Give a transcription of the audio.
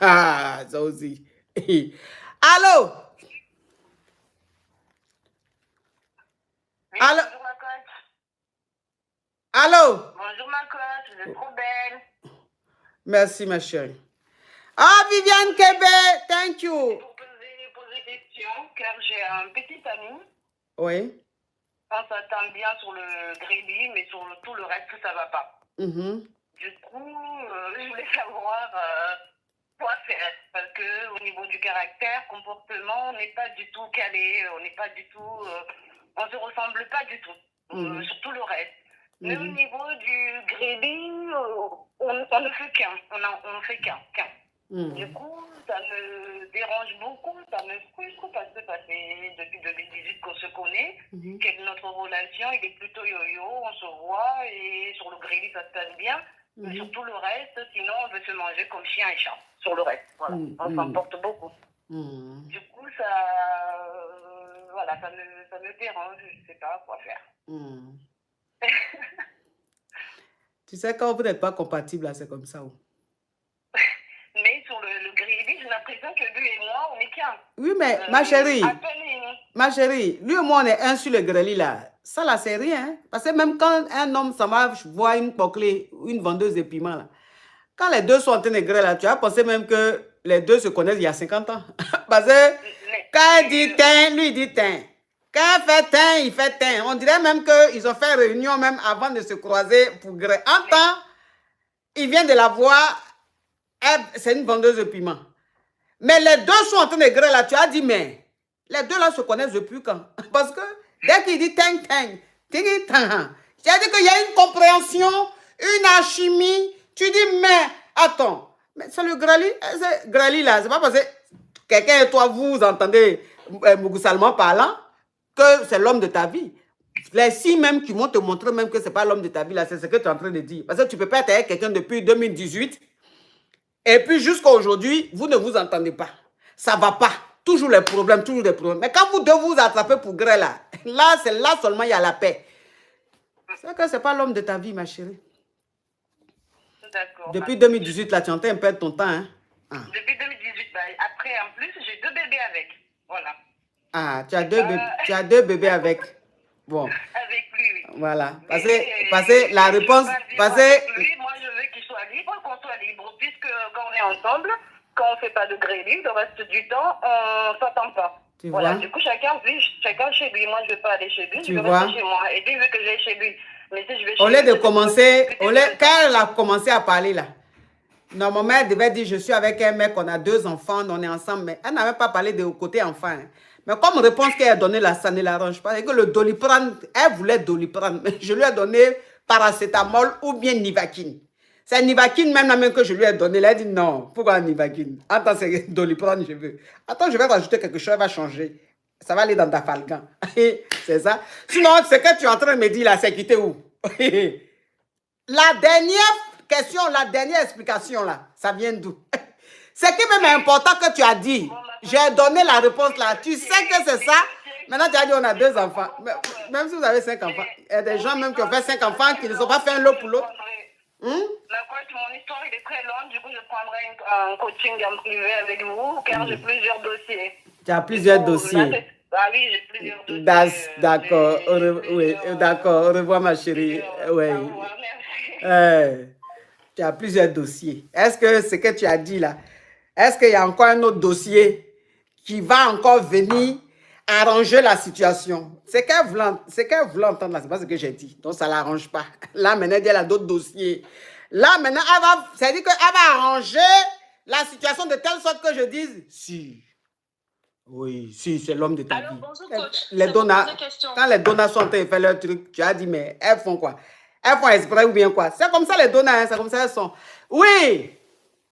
Ah, ça aussi. Allô? Oui, Allô? bonjour ma coach. Allô? Bonjour ma coach, vous êtes trop belle. Merci, ma chérie. Ah, Viviane Kébé, thank you. Pour poser des questions, car j'ai un petit ami. Oui. On s'attend bien sur le gréby, mais sur tout le reste, ça va pas. Du coup, je voulais savoir quoi faire. Parce que au niveau du caractère, comportement, on n'est pas du tout calé, on n'est pas du tout... on se ressemble pas du tout, sur tout le reste. Mais au niveau du gréby, on ne fait qu'un. On fait qu'un. Du coup, ça me dérange beaucoup, ça me frustre parce que ça fait depuis 2018 qu'on se connaît, que notre relation, il est plutôt yo-yo, on se voit et sur le gréby, ça se passe bien. Mais sur tout le reste, sinon, on veut se manger comme chien et chat. Sur le reste, voilà. On s'emporte beaucoup. Du coup, voilà, ça me dérange, je ne sais pas quoi faire. Tu sais, quand vous n'êtes pas compatible, c'est comme ça. Mais sur le gréby, j'ai l'impression que lui et moi, on est qu'un. Oui, mais ma chérie, lui et moi, on est un sur le gréby, là. Ça, là, c'est rien. Parce que même quand un homme s'en va voir une poclée, une vendeuse de piments, là, quand les deux sont en train de griller, là, tu as pensé même que les deux se connaissent il y a 50 ans. Parce que quand elle dit teint, lui, il dit teint. Quand elle fait teint, il fait teint. On dirait même qu'ils ont fait réunion même avant de se croiser pour griller. En temps, il vient de la voir, c'est une vendeuse de piments. Mais les deux sont en train de griller là, tu as dit, mais les deux là se connaissent depuis quand? Parce que dès qu'il dit tang tang, tingi tang, tu as dit qu'il y a une compréhension, une alchimie. Tu dis, mais attends, mais c'est le grali là, c'est pas parce que quelqu'un et toi vous entendez mougousalement parlant que c'est l'homme de ta vie. Les signes même qui vont te montrer même que c'est pas l'homme de ta vie là, c'est ce que tu es en train de dire. Parce que tu peux pas être avec quelqu'un depuis 2018. Et puis jusqu'à aujourd'hui, vous ne vous entendez pas. Ça ne va pas. Toujours les problèmes, toujours des problèmes. Mais quand vous deux vous attrapez pour gré là, c'est là seulement il y a la paix. C'est que ce n'est pas l'homme de ta vie, ma chérie. D'accord. Depuis 2018, là, tu es en train de perdre ton temps. Hein? Depuis 2018, après, en plus, j'ai 2 bébés avec. Voilà. Ah, tu as deux bébés avec. Bon. Avec lui, oui. Voilà. Parce que la réponse... Lui, moi, je veux qu'il soit libre, qu'on soit libre. Puisque quand on est ensemble, quand on ne fait pas de gré-libre, le reste du temps, on ne s'attend pas. Voilà. Du coup, chacun vit chez lui. Moi, je ne veux pas aller chez lui, je veux rester chez moi. Et lui veut que j'aille chez lui. Mais si je vais chez lui... Au lieu de commencer... Quand elle a commencé à parler, là, normalement, elle devait dire, je suis avec un mec, on a 2 enfants, on est ensemble. Mais elle n'avait pas parlé de côté enfant. Hein. Mais comme réponse qu'elle a donnée là, ça ne l'arrange pas. Et que le Doliprane, elle voulait Doliprane. Mais je lui ai donné paracétamol ou bien Nivaquine. C'est Nivaquine même la même que je lui ai donné. Elle a dit non, pourquoi Nivaquine? Attends, c'est Doliprane, je veux. Attends, je vais rajouter quelque chose, elle va changer. Ça va aller dans ta falgan. C'est ça. Sinon, ce que tu es en train de me dire là, c'est quitter où? La dernière question, la dernière explication là, ça vient d'où? C'est qui même important que tu as dit. J'ai donné la réponse là. Tu sais que c'est ça. Maintenant, tu as dit on a 2 enfants. Même si vous avez 5 enfants, il y a des gens même qui ont fait 5 enfants qui ne sont pas fait un lot pour l'autre. Mon histoire il est très longue. Du coup, je prendrai un coaching en privé avec vous car j'ai plusieurs dossiers. Tu as plusieurs dossiers. Ah oui, j'ai plusieurs dossiers. D'accord. Oui, d'accord. Au revoir, ma chérie. Oui. Tu as plusieurs dossiers. Est-ce que ce que tu as dit là, est-ce qu'il y a encore un autre dossier qui va encore venir arranger la situation? C'est qu'elle voulait entendre là, c'est pas ce que j'ai dit. Donc, ça ne l'arrange pas. Là, maintenant, elle a d'autres dossiers. Là, maintenant, c'est-à-dire qu'elle va arranger la situation de telle sorte que je dise, si. Oui, si, c'est l'homme de ta vie. Bonjour, coach. Quand les donneurs sont en train de faire leur truc, tu as dit, mais elles font quoi? Elles font exprès ou bien quoi? C'est comme ça les donneurs, hein, c'est comme ça elles sont. Oui!